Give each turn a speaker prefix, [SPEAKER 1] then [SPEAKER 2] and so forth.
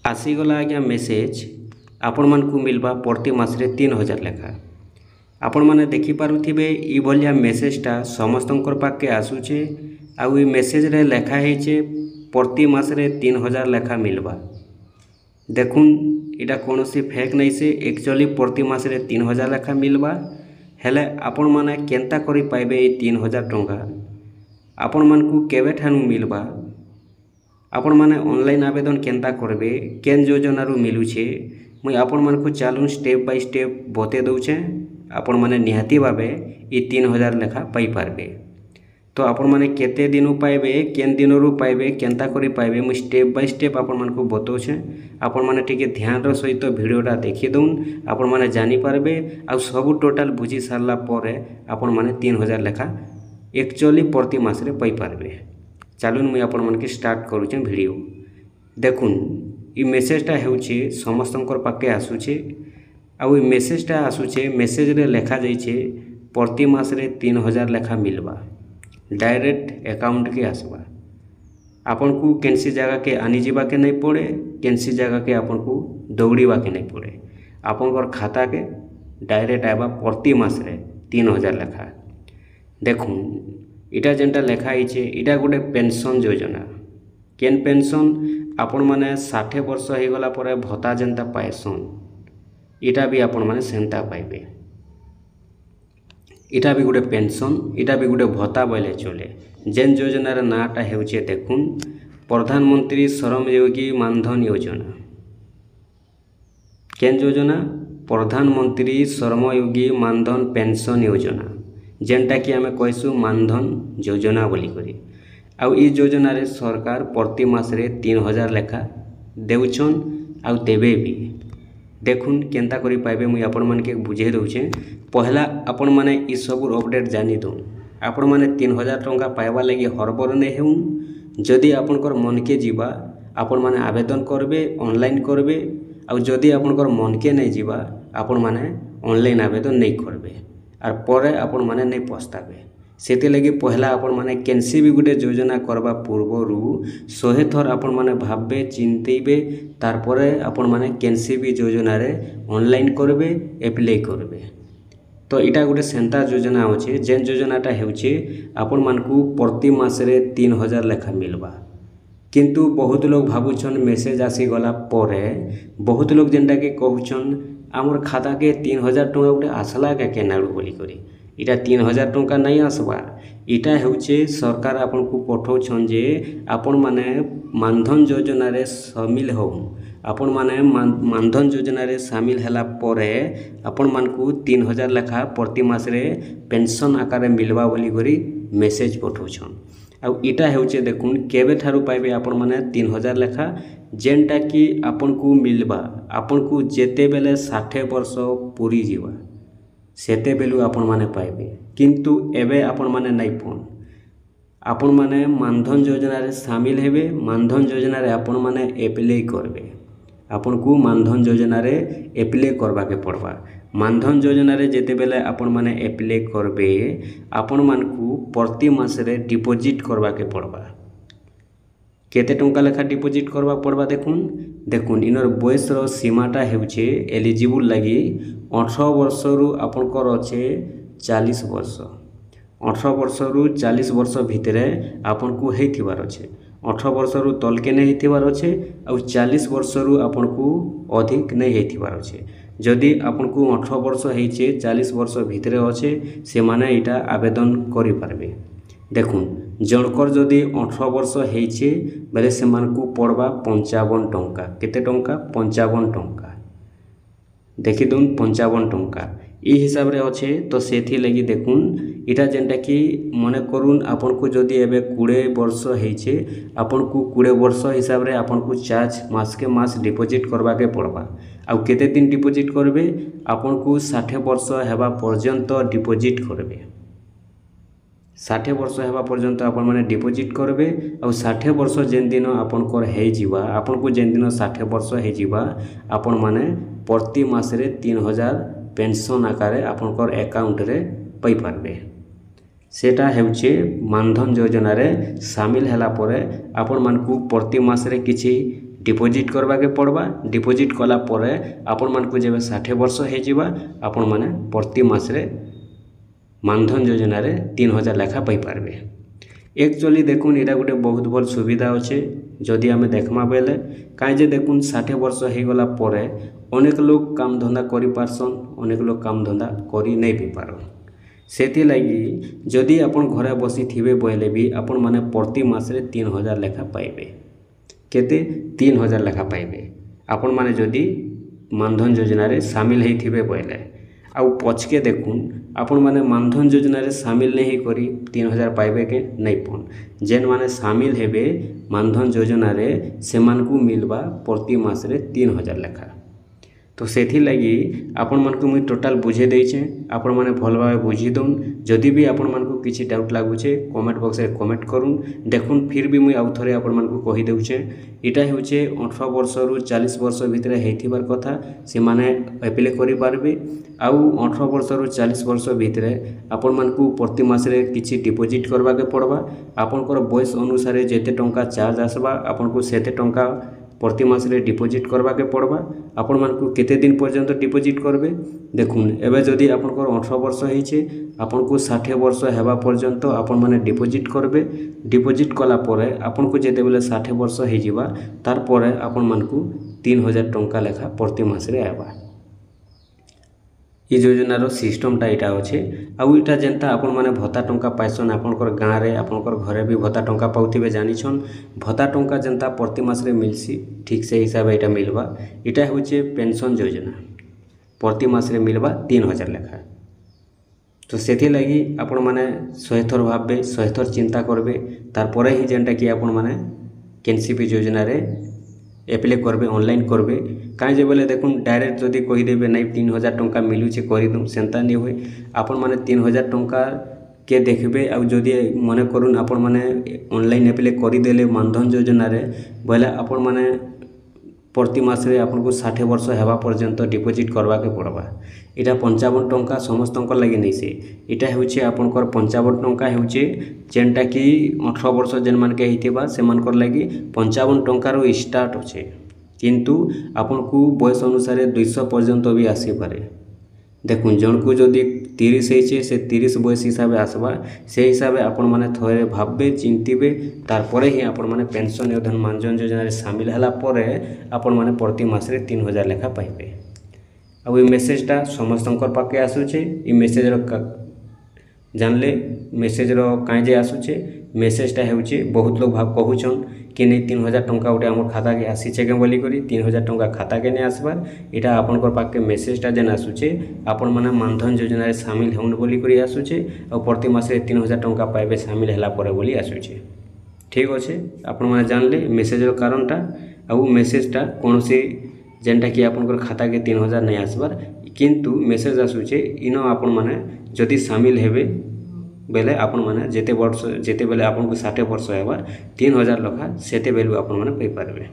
[SPEAKER 1] आसीगला आज्ञा मेसेज आपण मानकु मिलबा प्रति मासरे 3000 लेखा। आपण माने देखि पारुथिबे ई भलिया मेसेजटा समस्तंकर पाके आसुचे आउ ई मेसेज रे लेखा हेचे प्रति मासरे 3000 लेखा मिलबा। देखुन इटा कोनोसी फेक नहीं से एक्चुअली प्रति मासरे 3000 लेखा मिलबा। हेले आपण माने केनता करि पाइबे ई 3000 टंका आपण मानकु केबे ठानु मिलबा। आपण माने ऑनलाइन आवेदन केनता करबे केन योजनारू मिलुछे मुई आपण मानकु चालून स्टेप बाय स्टेप बते दउछे। आपण माने निहाती भावे ई 3000 लेखा पाई पारबे। तो आपण माने केते दिनु पाइबे केन दिनरू पाइबे केनता करि पाइबे मुई स्टेप बाय स्टेप आपण मानकु बतौछे। आपण माने टिके ध्यान रो सहित वीडियोटा देखि दउन आपण माने जानि पारबे आ सब टोटल बुझी सारला परे आपण माने 3000 लेखा एक्चुअली प्रति मासरे पाई पारबे। चलून मुई आपण मानके स्टार्ट करूचे वीडियो। देखुन ई मेसेजटा हेउचे समस्तंकर पाके आसुचे आउ ई मेसेजटा आसुचे मेसेज रे लेखा जाइछे प्रति मासरे 3000 लेखा मिलबा। डायरेक्ट अकाउंट के आसबा। आपन को केनसी जगह के आनी जीवा के नहीं पड़े केनसी जगह के आपन को दौड़ीवा के नहीं पड़े आपन खाता के डायरेक्ट आवा प्रति मासरे 3000 लेखा। देखुन इटा जेनटा लेखा होइछे इटा गोटे पेंशन योजना। केन पेंशन आपण माने 60 वर्ष हो गला परे भत्ता जेनता पाएसन इटा भी आपण माने सेंता पाइबे। इटा भी गोटे पेंशन इटा भी गोटे भत्ता बोले चले। जेन योजनार नाटा हेउछे देखुन प्रधानमंत्री श्रमयोगी मानधन योजना। केन योजना प्रधानमंत्री श्रमयोगी मानधन पेंशन योजना जेनटा कि आमे कहसु मानधन योजना बोली करी। आउ ई योजना रे सरकार प्रति मासरे 3000 लेखा देउछन आउ देबे भी। देखुन केनता करि पाइबे मुई आपण मानके बुझे दउछे। पहला आपण माने ई सबुर अपडेट जानि दउन। आपण माने 3000 टंका पाइबा लागि हरबर नै हेउन। जदि आपनकर मन के जीवा आपण माने आवेदन करबे ऑनलाइन करबे आउ जदि आपनकर मन के नै जीवा आपण माने ऑनलाइन आवेदन नै करबे आर परे आपण माने नहीं पछताबे। सेते लगी पहला आपण माने केनसी भी गुटे योजना करबा पूर्वरु 100 थर आपण माने भाबबे चिंतेबे तार परे आपण माने केनसी भी योजना रे ऑनलाइन करबे अप्लाई करबे। तो इटा गुटे सेंता योजना होचे जेन योजनाटा हेउचे आपण मानकु प्रति मासरे 3000 लेखा मिलबा। किंतु बहुत लोग भाबुछन मेसेज आसी गला परे बहुत लोग जेनटा के कहउछन आमर खाता के 3000 टंका गोटे आसला के केनाडू बोली करी। इटा 3000 टंका नहीं आसबा। इटा हेउचे सरकार आपन को पठौछन जे आपण माने मानधन योजना रे शामिल होउन। आपण माने मानधन योजना रे शामिल हला परे आपण मानकु 3000 लेखा प्रति मासरे पेंशन आकार मिलबा बोली करी मेसेज पठौछन। आउ इटा हेउचे देखुन केबे ठारू पाइबे आपण माने 3000 लेखा जेनटा कि आपन को मिलबा आपन को जेते बेले 60 वर्ष पूरी जीवा सेते बेलु आपण माने पाइबे। किंतु एबे आपण माने नहीं फोन आपण माने मानधन योजना रे शामिल हेबे। मानधन योजना रे आपण माने अप्लाई करबे। आपण को मानधन योजना रे अप्लाई करबा के पड़बा। मानधन योजना रे जेते बेले आपण माने अप्लाई करबे आपण मानकु प्रति मासरे डिपॉजिट करबा के पड़बा। केते टंका लेखा डिपॉजिट करबा पड़बा देखुन इनर बयस रो सीमाटा हेउचे एलिजिबल लगी 18 वर्ष रु आपनकर अच्छे 40 वर्ष। 18 वर्ष रु 40 वर्ष भितरे आपन को हेथिबार अच्छे। 18 वर्ष रु तल के नहीं हेथिबार अच्छे आ 40 वर्ष रु आपन को अधिक नहीं हेथिबार अच्छे। जदि आपन को 18 वर्ष हेचे 40 वर्ष भितरे अच्छे से माने इटा आवेदन करि पारबे। देखुन जनकर जदि 18 वर्ष हेचे बेले से मानकु पड़बा 55 टंका। केते टंका 55 टंका देखि दुन 55 टंका ई हिसाब रे अच्छे। तो सेथि लगी देखुन इटा जेनटा कि मने करुन आपन को जदि एबे 20 वर्ष हेचे आपन को 20 वर्ष हिसाब रे आपन को चार्ज मास के मास डिपॉजिट करबा के पड़बा। आउ केते दिन डिपॉजिट करबे आपन को 60 वर्ष हेबा पर्यंत डिपॉजिट करबे। 60 वर्ष हेबा पर्यंत आपण माने डिपॉजिट करबे। आ 60 वर्ष जेन दिन आपन कर हे जीवा आपन को जेन दिन 60 वर्ष हे जीवा आपण माने प्रति मासरे 3000 पेंशन आकारे आपन कर अकाउंट रे पाई पारबे। सेटा हेउचे मानधन योजना रे शामिल हला परे आपण मानकु प्रति मासरे किछि डिपोजिट करवाके पड़वा। डिपोजिट कला परे आपण मानकु जेबे 60 वर्ष हो जिबा आपण माने प्रति मासरे मानधन योजना रे 3000 लेखा पाई पारबे। एक्चुअली देखुन एटा गोटे बहुत भल सुविधा अच्छे जदि आमे देखमा बेले काई जे देखुन 60 वर्ष हो गला परे अनेक लोग काम धंदा करि पारसन, अनेक लोग काम धंदा करि नहीं भी पारन। सेति लगी जदि आपण घरे बसी थिबे बोले भी आपण माने प्रति मासरे 3000 लेखा पाइबे। केते 3000 लेखा पाइबे आपण माने जदि मानधन योजना रे शामिल हेई थिबे बोले। आउ पछके देखुन आपण माने मानधन योजना रे शामिल नहीं करी 3000 पाइबे के नहीं पन। जेन माने शामिल हेबे मानधन योजना रे सेमानकु मिलबा प्रति मासरे 3000 लेखा। तो सेथि लगी आपण मानकु मुई टोटल बुझे देइछे, आपण माने भल भाबे बुझी दउन। जदि भी आपण मानकु किछि डाउट लागुछे कमेंट बॉक्स रे कमेंट करूँ। देखुन फिर भी मुई आउ थरे आपण मानकु कहि देउछे इटा हेउछे 18 वर्ष रु 40 वर्ष भितरे हेइथिबार कथा से माने एप्लाई करि पारबे। आउ 18 वर्ष रु 40 वर्ष भितरे आपण मानकु प्रति मासरे किछि डिपोजिट करबा के पड़वा। आपनकर बयस अनुसार जेते टंका चार्ज आसबा आपनकु सेते टंका प्रति मासरे डिपोजिट करबा के पड़वा। आपण मानकु केते दिन पर्यंत डिपोजिट करबे देखुन एबे जदि आपनकर 18 वर्ष हेइछे आपनकु 60 वर्ष हेबा पर्यंत आपण माने डिपोजिट करबे। डिपोजिट कला परे आपनकु जेते बेले 60 वर्ष हेइ जिबा तार परे आपण मानकु 3000 टंका लेखा प्रति मासरे आबा। ये योजनार सिस्टमटा इटा अच्छे। आउ इटा जेनता आपण माने भत्ता टंका पाइसन आपनकर गाँव रे आपनकर घरे भी भत्ता टंका पाउथिबे जानिछन। भत्ता टंका जेनता प्रति मासरे मिलसी ठीक से हिसाब इटा मिलबा। इटा होचे पेंशन योजना प्रति मासरे मिलबा 3000 लेखा। तो सेथि लगी आपण माने 100 थर भाबबे 100 थर चिंता करबे तार परे ही जेनटा कि आपण माने केनसी भी योजना रे एप्लाई करबे ऑनलाइन करबे। काई जे बोले देखुन डायरेक्ट जदि कहि देबे नहीं 3000 टंका मिलुचे करिदम सेंता नहीं होय। आपण माने 3000 टंका के देखबे आउ जदि मने करून आपण माने ऑनलाइन एप्लाई करि देले मानधन योजना रे बोले आपण माने प्रति मासरे आपनको 60 वर्ष हेबा पर्यंत डिपोजिट करबा के पड़वा। इटा 55 टंका समस्तंकर लागि नहीं से इटा हेउचे आपनकर 55 टंका हेउचे जेनटा कि 18 वर्ष जेन मान के हितेबा से मानकर लागि 55 टंका रो स्टार्ट होचे। किंतु आपनको बयस अनुसार 200 पर्यंत भी आसी पारे। देखुन जन को जदि 30 हेचे से 30 बयस हिसाब आसबा से हिसाब आपण माने थरे भाबबे चिंतिबे तार परे ही आपण माने पेंशन योजना मानधन योजना रे शामिल हला परे आपण माने प्रति मासरे 3000 लेखा पाइबे। आ ये मेसेजटा समस्तंकर पाके आसुचे। ये मेसेज रो जानले मेसेज रो काई जे आसुचे मेसेजटा हेउचे बहुत लोग भाव कहूछन कि नहीं 3000 टंका उठे हमर खाता के आसीचे के बोली करी 3000 टंका खाता के नहीं आसबार। इटा आपनकर पाके मेसेजटा जेन आसुचे आपण माने मानधन योजना रे शामिल होन बोली करी आसुचे और प्रति मासरे 3000 टंका पाइबे शामिल हला परे बोली आसुचे। ठीक अच्छे आपण माने जानले मेसेज रो कारणटा। आउ मेसेजटा कोनोसी जेनटा कि आपनकर खाता के 3000 नहीं आसबार किंतु मेसेज आसुचे इनो आपण माने जदि शामिल हेबे बेले आपण माने जेते वर्ष जेते बेले आपन को 60 वर्ष हेबा 3000 लखा सेते बेलु आपण माने पाई पारबे।